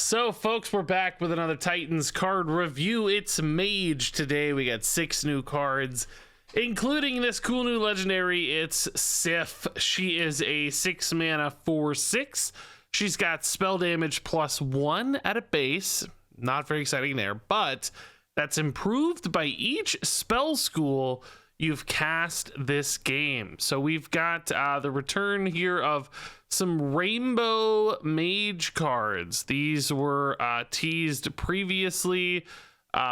So, folks, we're back with another Titans card review. It's Mage today. We got 6 new cards, including this cool new legendary. It's Sif. She is a 6 mana 4/6. She's got spell damage +1 at a base. Not very exciting there, but that's improved by each spell school you've cast this game. So we've got the return here of some rainbow mage cards. These were teased previously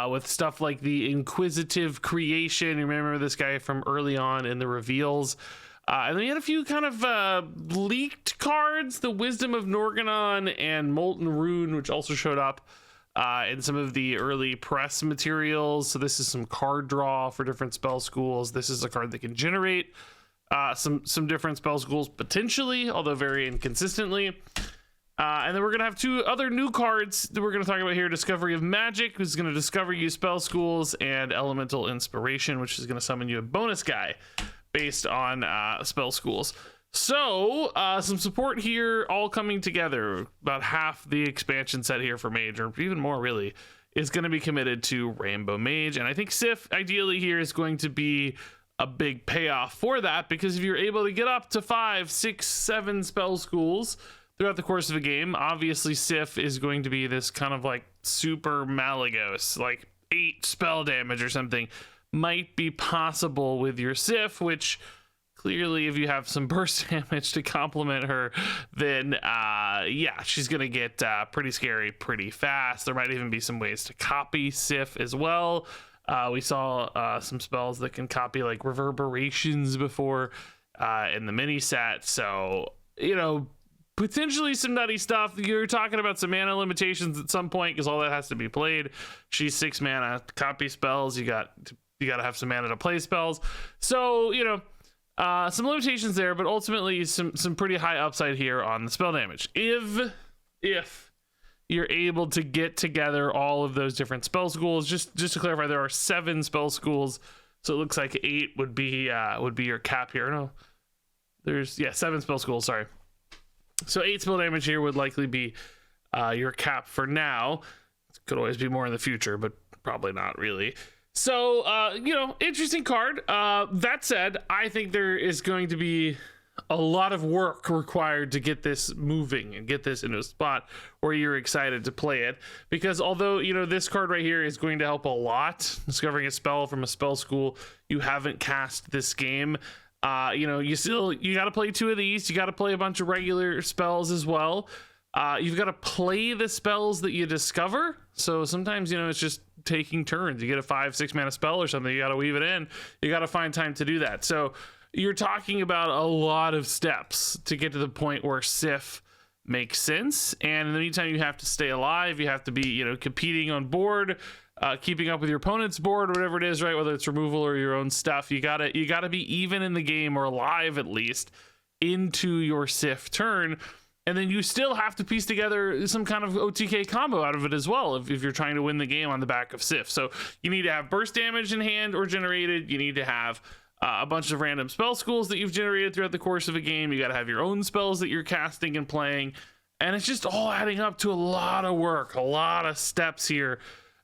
with stuff like the Inquisitive Creation. You remember this guy from early on in the reveals. And then you had a few kind of leaked cards, the Wisdom of Norganon and Molten Rune, which also showed up in some of the early press materials. So this is some card draw for different spell schools. This is a card that can generate some different spell schools potentially, although very inconsistently. And then we're gonna have 2 other new cards that we're gonna talk about here: Discovery of Magic, which is gonna discover you spell schools, and Elemental Inspiration, which is gonna summon you a bonus guy based on spell schools. So some support here all coming together. About half the expansion set here for Mage, or even more really, is going to be committed to Rainbow Mage. And I think Sif ideally here is going to be a big payoff for that, because if you're able to get up to 5, 6, 7 spell schools throughout the course of a game, obviously Sif is going to be this kind of like super MALYGOS, like 8 spell damage or something might be possible with your Sif, which clearly if you have some burst damage to complement her, then yeah, she's gonna get pretty scary pretty fast. There might even be some ways to copy Sif as well. We saw some spells that can copy like reverberations before in the mini set, so you know, potentially some nutty stuff. You're talking about some mana limitations at some point, because all that has to be played. She's 6 mana, copy spells, you gotta have some mana to play spells, so you know, some limitations there, but ultimately some pretty high upside here on the spell damage if you're able to get together all of those different spell schools. Just to clarify, there are 7 spell schools, so it looks like 8 would be your cap here. No, there's 7 spell schools, sorry. So 8 spell damage here would likely be your cap for now. Could always be more in the future, but probably not really. So, you know, interesting card. That said, I think there is going to be a lot of work required to get this moving and get this into a spot where you're excited to play it. Because although, you know, this card right here is going to help a lot, discovering a spell from a spell school you haven't cast this game, you know, you got to play 2 of these. You got to play a bunch of regular spells as well. You've got to play the spells that you discover. So sometimes, you know, it's just taking turns. You get a 5-6 mana spell or something, you got to weave it in. You got to find time to do that. So you're talking about a lot of steps to get to the point where Sif makes sense. And in the meantime, you have to stay alive. You have to be, you know, competing on board, keeping up with your opponent's board, or whatever it is, right? Whether it's removal or your own stuff, you gotta be even in the game, or alive at least, into your Sif turn. And then you still have to piece together some kind of OTK combo out of it as well if you're trying to win the game on the back of Sif. So you need to have burst damage in hand or generated. You need to have a bunch of random spell schools that you've generated throughout the course of a game. You got to have your own spells that you're casting and playing. And it's just all adding up to a lot of work. A lot of steps here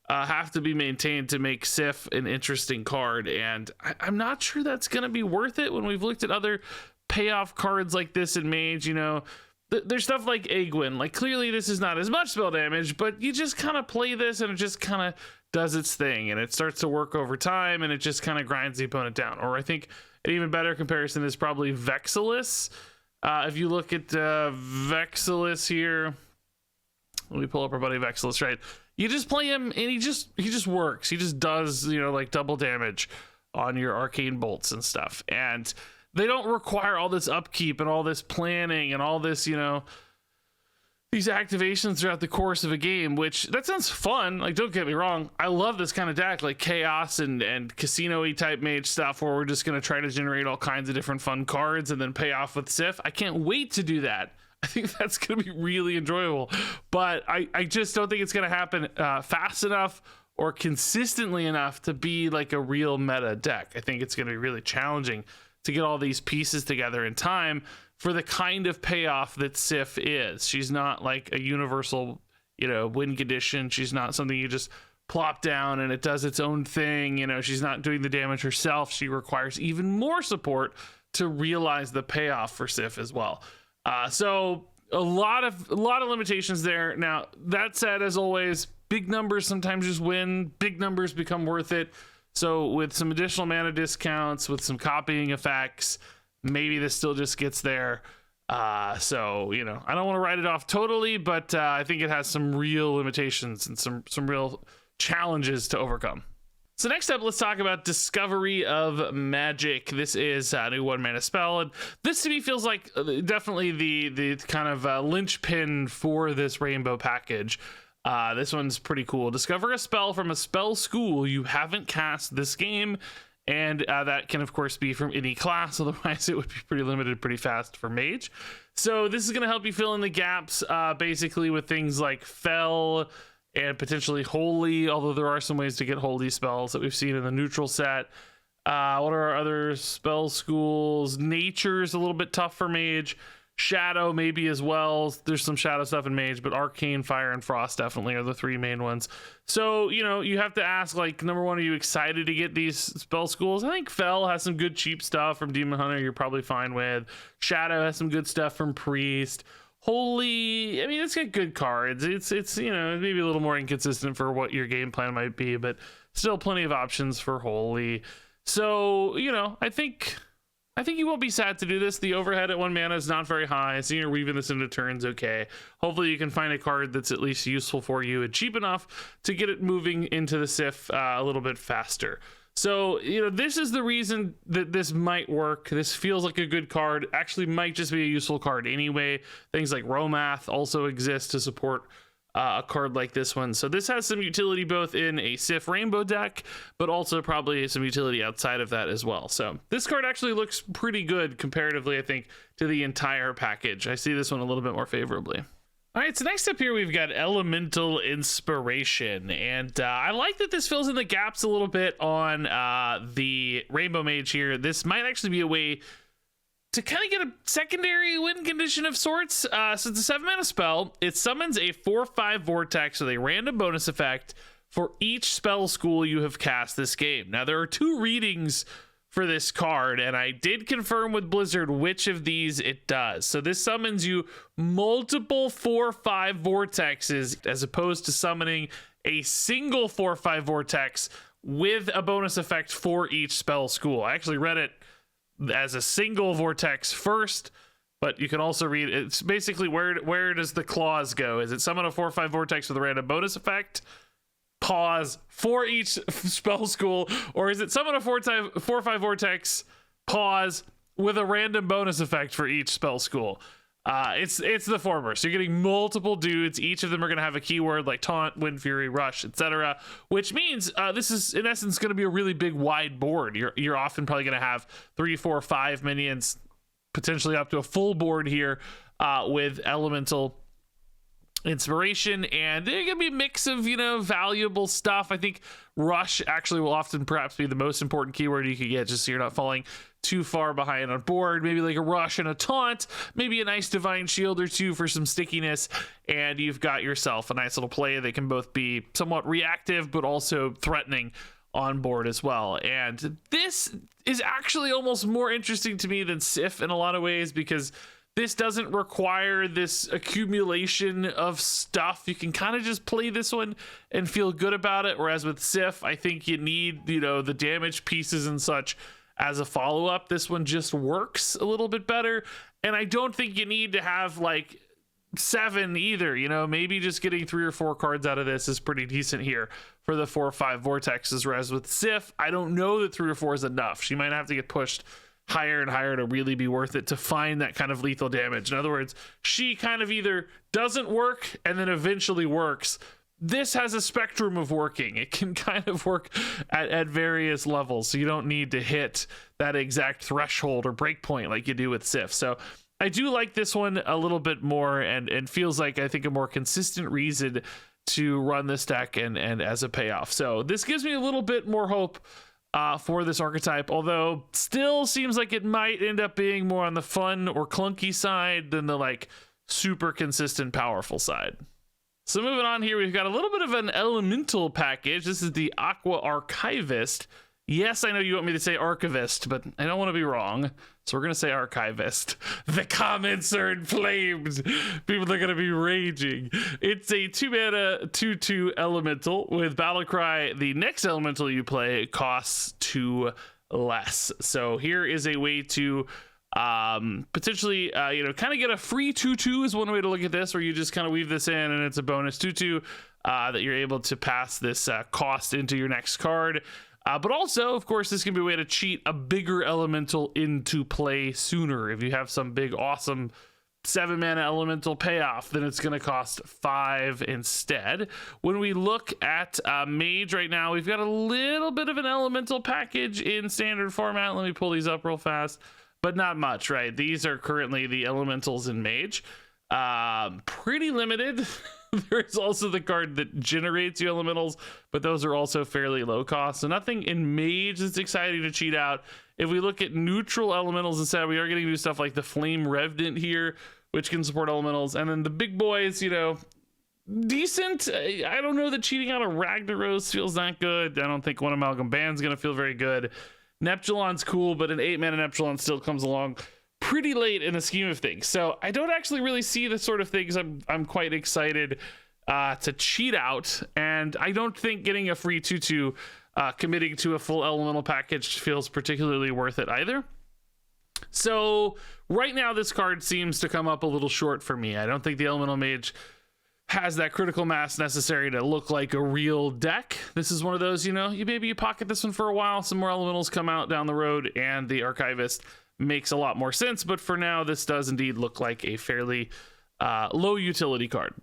have to be maintained to make Sif an interesting card. And I'm not sure that's going to be worth it when we've looked at other payoff cards like this in Mage. You know, there's stuff like Egwin. Like, clearly this is not as much spell damage, but you just kind of play this and it just kind of does its thing, and it starts to work over time, and it just kind of grinds the opponent down. Or I think an even better comparison is probably Vexillus. If you look at Vexillus here, let me pull up our buddy Vexillus, right? You just play him and he just works. He just does, you know, like double damage on your arcane bolts and stuff. And they don't require all this upkeep and all this planning and all this, you know, these activations throughout the course of a game, which that sounds fun. Like, don't get me wrong, I love this kind of deck, like chaos and casino-y type Mage stuff, where we're just going to try to generate all kinds of different fun cards and then pay off with Sif. I can't wait to do that. I think that's going to be really enjoyable, but I just don't think it's going to happen fast enough or consistently enough to be like a real meta deck. I think it's going to be really challenging to get all these pieces together in time for the kind of payoff that Sif is. She's not like a universal win condition. She's not something you just plop down and it does its own thing. She's not doing the damage herself. She requires even more support to realize the payoff for Sif as well. So a lot of limitations there. Now, that said, as always, big numbers sometimes just win. Big numbers become worth it. So with some additional mana discounts, with some copying effects, maybe this still just gets there. So, I don't want to write it off totally, but I think it has some real limitations and some real challenges to overcome. So next up, let's talk about Discovery of Magic. This is a new 1-mana spell, and this to me feels like definitely the kind of linchpin for this rainbow package. This one's pretty cool. Discover a spell from a spell school you haven't cast this game, and that can of course be from any class, otherwise it would be pretty limited pretty fast for Mage. So this is going to help you fill in the gaps basically with things like Fell and potentially Holy, although there are some ways to get Holy spells that we've seen in the neutral set. What are our other spell schools? Nature's a little bit tough for Mage. Shadow maybe as well. There's some Shadow stuff in Mage, but Arcane, Fire, and Frost definitely are the three main ones. So, you have to ask, like, number one, are you excited to get these spell schools? I think Fell has some good cheap stuff from Demon Hunter you're probably fine with. Shadow has some good stuff from Priest. Holy, I mean, it's got good cards. It's maybe a little more inconsistent for what your game plan might be, but still plenty of options for Holy. So, I think you won't be sad to do this. The overhead at 1 mana is not very high, so you're weaving this into turns okay. Hopefully you can find a card that's at least useful for you and cheap enough to get it moving into the Sif a little bit faster. So, this is the reason that this might work. This feels like a good card. Actually might just be a useful card anyway. Things like Romath also exist to support a card like this one. So this has some utility both in a Sif Rainbow deck, but also probably some utility outside of that as well. So this card actually looks pretty good comparatively, I think, to the entire package. I see this one a little bit more favorably. All right, so next up here, we've got Elemental Inspiration. And I like that this fills in the gaps a little bit on the Rainbow Mage here. This might actually be a way to kind of get a secondary win condition of sorts. So it's a 7-mana spell. It summons a 4/5 Vortex with a random bonus effect for each spell school you have cast this game. Now, there are 2 readings for this card, and I did confirm with Blizzard which of these it does. So this summons you multiple 4/5 vortexes as opposed to summoning a single 4/5 vortex with a bonus effect for each spell school. I actually read it as a single vortex first, but you can also read it's basically where does the clause go? Is it summon a 4/5 vortex with a random bonus effect? Pause for each spell school, or is it summon a 4/5 vortex, pause, with a random bonus effect for each spell school? It's the former. So you're getting multiple dudes. Each of them are going to have a keyword like Taunt, Wind Fury, Rush, etc. Which means this is in essence going to be a really big wide board. You're often probably going to have 3, 4, 5 minions, potentially up to a full board here with Elemental Inspiration, and there can be a mix of valuable stuff. I think Rush actually will often perhaps be the most important keyword you could get, just so you're not falling too far behind on board. Maybe like a Rush and a Taunt, maybe a nice Divine Shield or 2 for some stickiness, and you've got yourself a nice little play that can both be somewhat reactive but also threatening on board as well. And this is actually almost more interesting to me than Sif in a lot of ways, because this doesn't require this accumulation of stuff. You can kind of just play this one and feel good about it. Whereas with Sif, I think you need, the damage pieces and such as a follow-up. This one just works a little bit better. And I don't think you need to have like 7 either. Maybe just getting 3 or 4 cards out of this is pretty decent here for the 4/5 vortexes. Whereas with Sif, I don't know that 3 or 4 is enough. She might have to get pushed higher and higher to really be worth it to find that kind of lethal damage. In other words, she kind of either doesn't work and then eventually works. This has a spectrum of working. It can kind of work at various levels, so you don't need to hit that exact threshold or breakpoint like you do with Sif. So I do like this one a little bit more, and feels like, I think, a more consistent reason to run this deck and as a payoff. So this gives me a little bit more hope for this archetype, although still seems like it might end up being more on the fun or clunky side than the like super consistent powerful side. So moving on here, we've got a little bit of an elemental package. This is the Aqua Archivist. Yes, I know you want me to say Archivist, but I don't want to be wrong. So we're going to say Archivist. The comments are inflamed. People are going to be raging. It's a 2-mana 2/2 elemental with Battlecry. The next elemental you play costs 2 less. So here is a way to potentially kind of get a free 2/2 is one way to look at this, where you just kind of weave this in and it's a bonus 2/2 that you're able to pass this cost into your next card. But also, of course, this can be a way to cheat a bigger elemental into play sooner. If you have some big awesome 7-mana elemental payoff, then it's going to cost 5 instead. When we look at Mage right now, we've got a little bit of an elemental package in standard format. Let me pull these up real fast. But not much, right? These are currently the elementals in Mage. Pretty limited. There's also the card that generates you elementals, but those are also fairly low cost. So nothing in Mage that's exciting to cheat out. If we look at neutral elementals instead, we are getting new stuff like the Flame Revenant here, which can support elementals. And then the big boys, decent. I don't know that cheating out a Ragnaros feels that good. I don't think one Amalgam Band's going to feel very good. Neptulon's cool, but an 8-mana Neptulon still comes along pretty late in the scheme of things. So I don't actually really see the sort of things I'm quite excited to cheat out. And I don't think getting a free 2/2 committing to a full elemental package feels particularly worth it either. So right now this card seems to come up a little short for me. I don't think the Elemental Mage has that critical mass necessary to look like a real deck. This is one of those, maybe you pocket this one for a while, some more elementals come out down the road, and the Archivist makes a lot more sense. But for now, this does indeed look like a fairly low utility card.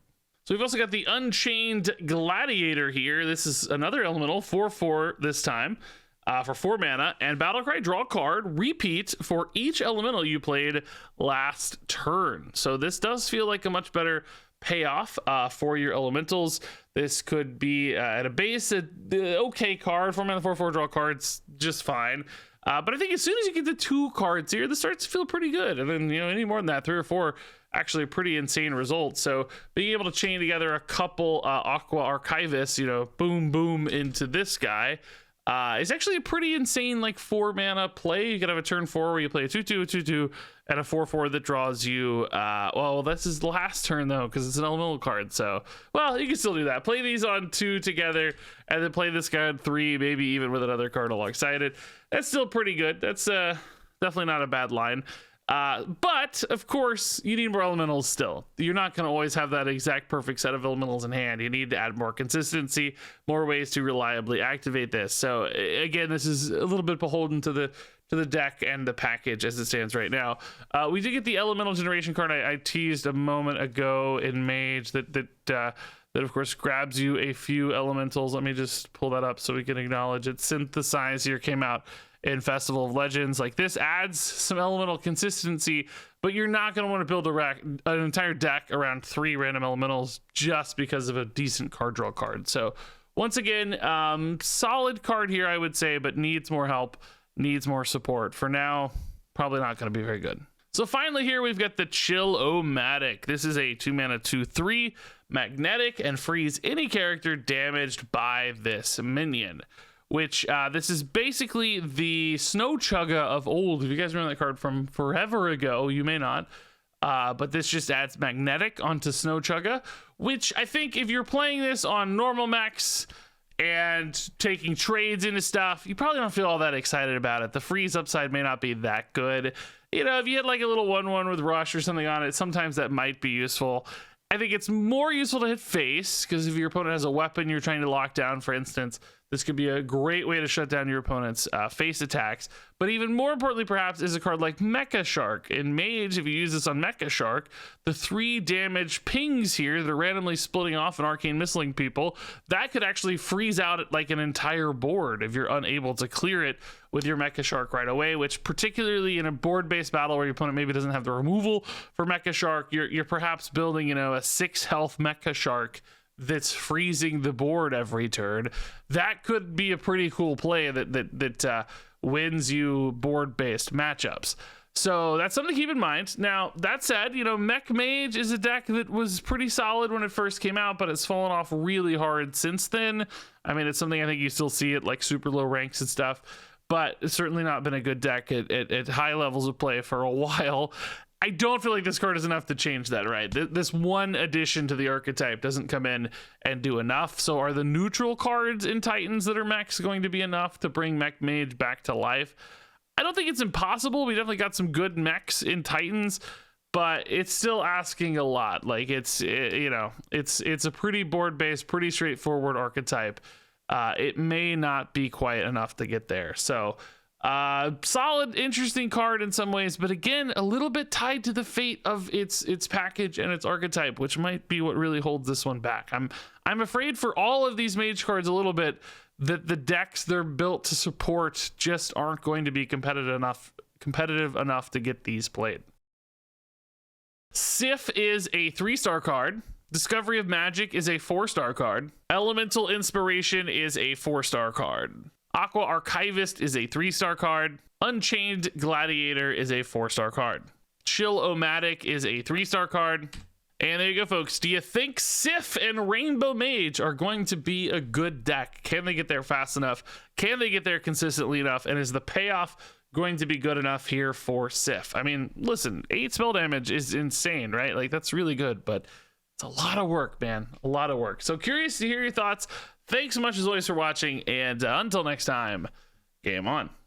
So we've also got the Unchained Gladiator here. This is another elemental, 4/4 this time, for 4 mana, and Battlecry, draw a card, repeat for each elemental you played last turn. So this does feel like a much better payoff for your elementals. This could be at a base the okay card. 4 mana 4/4 draw cards just fine, but I think as soon as you get the 2 cards here, this starts to feel pretty good. And then any more than that, 3 or 4, actually a pretty insane result. So being able to chain together a couple Aqua Archivists, boom boom into this guy is actually a pretty insane 4 mana play. You could have a turn 4 where you play a 2/2, a 2/2, and a 4/4 that draws you. Well, this is the last turn though, because it's an elemental card. So, well, you can still do that. Play these on 2 together, and then play this guy on 3, maybe even with another card alongside it. That's still pretty good. That's definitely not a bad line. But of course you need more elementals still. You're not going to always have that exact perfect set of elementals in hand. You need to add more consistency, more ways to reliably activate this. So again, this is a little bit beholden to the deck and the package as it stands right now. We did get the elemental generation card I teased a moment ago in Mage that of course grabs you a few elementals. Let me just pull that up so we can acknowledge it. Synthesize here came out in Festival of Legends. This adds some elemental consistency, but you're not going to want to build an entire deck around 3 random elementals just because of a decent card draw card. So once again, solid card here, I would say, but needs more help, needs more support. For now, probably not going to be very good. So finally here, we've got the Chill-O-Matic. This is a 2 mana 2/3 magnetic and frees any character damaged by this minion. Which this is basically the Snow Chugga of old. If you guys remember that card from forever ago, you may not. But this just adds magnetic onto Snow Chugga, which I think if you're playing this on normal mechs and taking trades into stuff, you probably don't feel all that excited about it. The freeze upside may not be that good. If you had a little 1/1 with Rush or something on it, sometimes that might be useful. I think it's more useful to hit face, because if your opponent has a weapon you're trying to lock down, for instance, this could be a great way to shut down your opponent's face attacks. But even more importantly, perhaps, is a card like Mecha Shark. In Mage, if you use this on Mecha Shark, the 3 damage pings here, they're randomly splitting off and arcane missiling people. That could actually freeze out an entire board if you're unable to clear it with your Mecha Shark right away, which particularly in a board-based battle where your opponent maybe doesn't have the removal for Mecha Shark, you're perhaps building, a 6 health Mecha Shark that's freezing the board every turn. That could be a pretty cool play that wins you board-based matchups. So that's something to keep in mind. Now, that said, you know, Mech Mage is a deck that was pretty solid when it first came out, but it's fallen off really hard since then. I mean, it's something I think you still see at like super low ranks and stuff, but it's certainly not been a good deck at high levels of play for a while. I don't feel like this card is enough to change that, right? This one addition to the archetype doesn't come in and do enough. So are the neutral cards in Titans that are mechs going to be enough to bring Mech Mage back to life? I don't think it's impossible. We definitely got some good mechs in Titans, but it's still asking a lot. Like it's a pretty board-based, pretty straightforward archetype. It may not be quite enough to get there. So solid, interesting card in some ways, but again, a little bit tied to the fate of its package and its archetype, which might be what really holds this one back. I'm afraid for all of these mage cards a little bit that the decks they're built to support just aren't going to be competitive enough to get these played. Sif is a 3-star card. Discovery of Magic is a 4-star card. Elemental Inspiration is a 4-star card. Aqua Archivist is a 3-star card. Unchained Gladiator is a 4-star card. Chill-O-Matic is a 3-star card. And there you go, folks. Do you think Sif and Rainbow Mage are going to be a good deck? Can they get there fast enough? Can they get there consistently enough? And is the payoff going to be good enough here for Sif? I mean, listen, 8 spell damage is insane, right? Like, that's really good, but it's a lot of work, man. A lot of work. So curious to hear your thoughts. Thanks so much, as always, for watching. And until next time, game on.